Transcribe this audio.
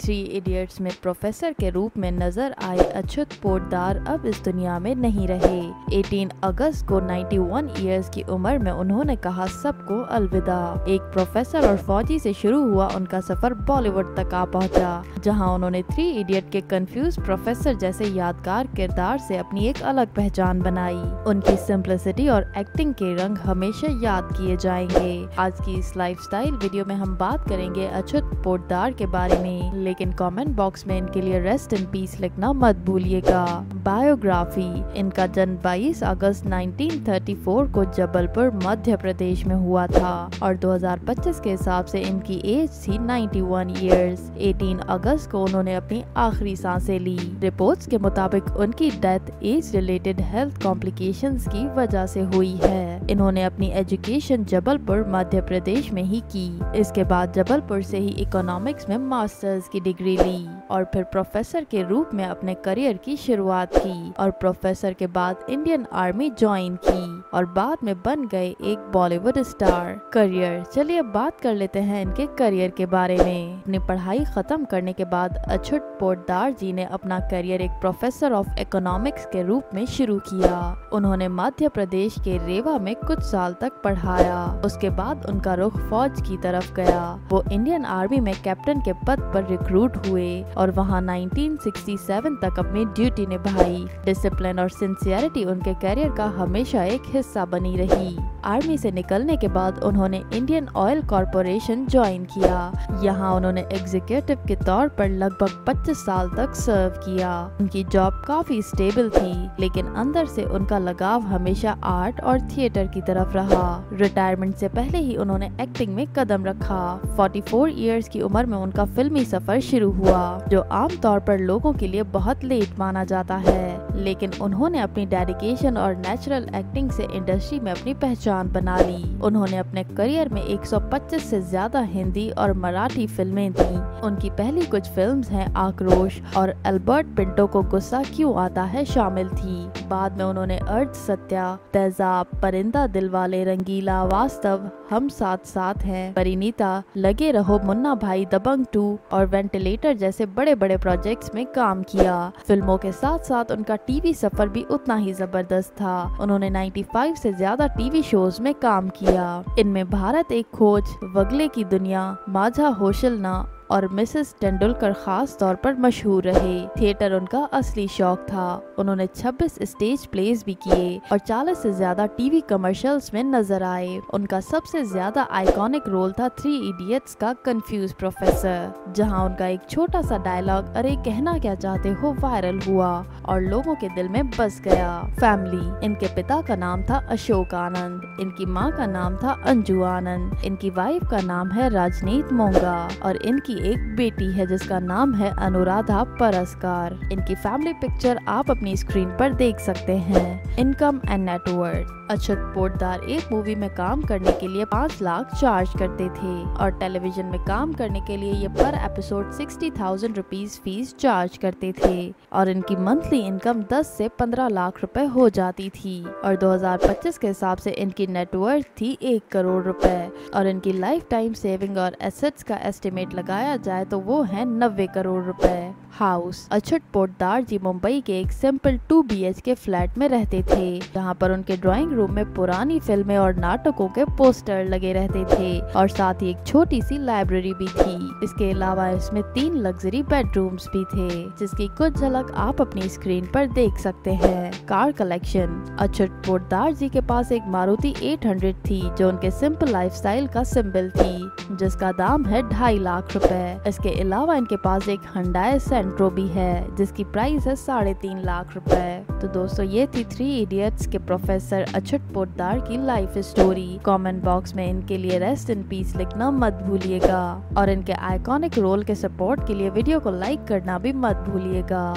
Three idiots में professor के रूप में नजर आए अच्युत पोद्दार अब इस दुनिया में नहीं रहे। 18 अगस्त को 91 इयर्स की उम्र में उन्होंने कहा सबको अलविदा। एक प्रोफेसर और फौजी से शुरू हुआ उनका सफर बॉलीवुड तक आ पहुंचा, जहां उन्होंने थ्री इडियट के कंफ्यूज प्रोफेसर जैसे यादगार किरदार से अपनी एक अलग पहचान बनाई। उनकी सिंप्लिसिटी और एक्टिंग के रंग हमेशा याद किए जाएंगे। आज की इस लाइफस्टाइल वीडियो में हम बात करेंगे अच्युत पोद्दार के बारे में, लेकिन कमेंट बॉक्स में इनके लिए रेस्ट इन पीस लिखना मत भूलिएगा। बायोग्राफी। इनका जन्म 22 अगस्त 1934 को जबलपुर मध्य प्रदेश में हुआ था और 2025 के हिसाब से इनकी एज थी 91 इयर्स। 18 अगस्त को उन्होंने अपनी आखिरी सांसें ली। रिपोर्ट्स के मुताबिक उनकी death age related health complications की वजह से हुई है। इन्होंने अपनी एजुकेशन जबलपुर मध्य प्रदेश में ही की। इसके बाद जबलपुर से ही इकोनॉमिक्स में मास्टर्स की डिग्री ली और फिर प्रोफेसर के रूप में अपने करियर की शुरुआत की और प्रोफेसर के बाद इंडियन आर्मी ज्वाइन की और बाद में बन गए एक बॉलीवुड स्टार। करियर। चलिए बात कर लेते हैं इनके करियर के बारे में। अपनी पढ़ाई खत्म करने के बाद अच्युत पोद्दार जी ने अपना करियर एक प्रोफेसर ऑफ इकोनॉमिक्स के रूप में शुरू किया। उन्होंने मध्य प्रदेश के रेवा में कुछ साल तक पढ़ाया। उसके बाद उनका रुख फौज की तरफ गया। वो इंडियन आर्मी में कैप्टन के पद पर रिक्रूट हुए और वहां 1967 तक अपनी ड्यूटी निभाई। डिसिप्लिन और सिंसियरिटी उनके करियर का हमेशा एक हिस्सा बनी रही। आर्मी से निकलने के बाद उन्होंने इंडियन ऑयल कॉरपोरेशन ज्वाइन किया। यहाँ उन्होंने एग्जीक्यूटिव के तौर पर लगभग 25 साल तक सर्व किया। उनकी जॉब काफी स्टेबल थी, लेकिन अंदर से उनका लगाव हमेशा आर्ट और थिएटर की तरफ रहा। रिटायरमेंट से पहले ही उन्होंने एक्टिंग में कदम रखा। 44 इयर्स की उम्र में उनका फिल्मी सफर शुरू हुआ, जो आमतौर पर लोगों के लिए बहुत लेट माना जाता है, लेकिन उन्होंने अपनी डेडिकेशन और नेचुरल एक्टिंग से इंडस्ट्री में अपनी पहचान बना ली। उन्होंने अपने करियर में 125 से ज्यादा हिंदी और मराठी फिल्में दी। उनकी पहली कुछ फिल्म्स हैं आक्रोश और अल्बर्ट पिंटो को गुस्सा क्यों आता है शामिल थी। बाद में उन्होंने अर्ध सत्या, तेजाब, परिंदा दिलवाले, रंगीला, वास्तव, हम साथ साथ हैं, परिणीता, लगे रहो, मुन्ना भाई, दबंग 2 और वेंटिलेटर जैसे बड़े बड़े प्रोजेक्ट्स में काम किया। फिल्मों के साथ साथ उनका टीवी सफर भी उतना ही जबरदस्त था। उन्होंने 95 से ज्यादा टीवी शोज में काम किया। इनमें भारत एक खोज, वगले की दुनिया, माझा होशलना और मिसेस तेंदुलकर खास तौर पर मशहूर रहे। थिएटर उनका असली शौक था। उन्होंने 26 स्टेज प्लेस भी किए और 40 से ज्यादा टीवी कमर्शियल्स में नजर आए। उनका सबसे ज्यादा आइकॉनिक रोल था थ्री इडियट्स का कंफ्यूज प्रोफेसर, जहां उनका एक छोटा सा डायलॉग अरे कहना क्या चाहते हो वायरल हुआ और लोगों के दिल में बस गया। फैमिली। इनके पिता का नाम था अशोक आनंद, इनकी माँ का नाम था अंजू आनंद, इनकी वाइफ का नाम है राजनीत मोंगा और इनकी एक बेटी है जिसका नाम है अनुराधा परस्कार। इनकी फैमिली पिक्चर आप अपनी स्क्रीन पर देख सकते हैं। Income and net worth. Achyut Poddar एक मूवी में काम करने के लिए 5 लाख चार्ज करते थे और टेलीविजन में काम करने के लिए ये पर एपिसोड 60,000 रुपीज फीस चार्ज करते थे और इनकी मंथली इनकम 10 से 15 लाख रुपए हो जाती थी और 2025 के हिसाब से इनकी नेटवर्थ थी 1 करोड़ रुपए और इनकी लाइफ टाइम सेविंग और एसेट्स का एस्टिमेट लगाया जाए तो वो है 90 करोड़ रुपए। हाउस। अच्युत पोद्दार जी मुंबई के एक सिंपल 2 BHK फ्लैट में रहते थे, जहाँ पर उनके ड्राइंग रूम में पुरानी फिल्में और नाटकों के पोस्टर लगे रहते थे और साथ ही एक छोटी सी लाइब्रेरी भी थी। इसके अलावा इसमें 3 लग्जरी बेडरूम्स भी थे, जिसकी कुछ झलक आप अपनी स्क्रीन पर देख सकते हैं। Car collection. अच्युत पोद्दार जी के पास एक मारुति 800 थी, जो उनके सिंपल लाइफस्टाइल का सिंबल थी, जिसका दाम है 2.5 लाख रुपए। इसके अलावा इनके पास एक हुंडई सेंट्रो भी है, जिसकी प्राइस है 3.5 लाख रुपए। तो दोस्तों ये थी थ्री इडियट्स के प्रोफेसर अच्युत पोद्दार की लाइफ स्टोरी। कमेंट बॉक्स में इनके लिए रेस्ट इन पीस लिखना मत भूलिएगा और इनके आइकॉनिक रोल के सपोर्ट के लिए वीडियो को लाइक करना भी मत भूलिएगा।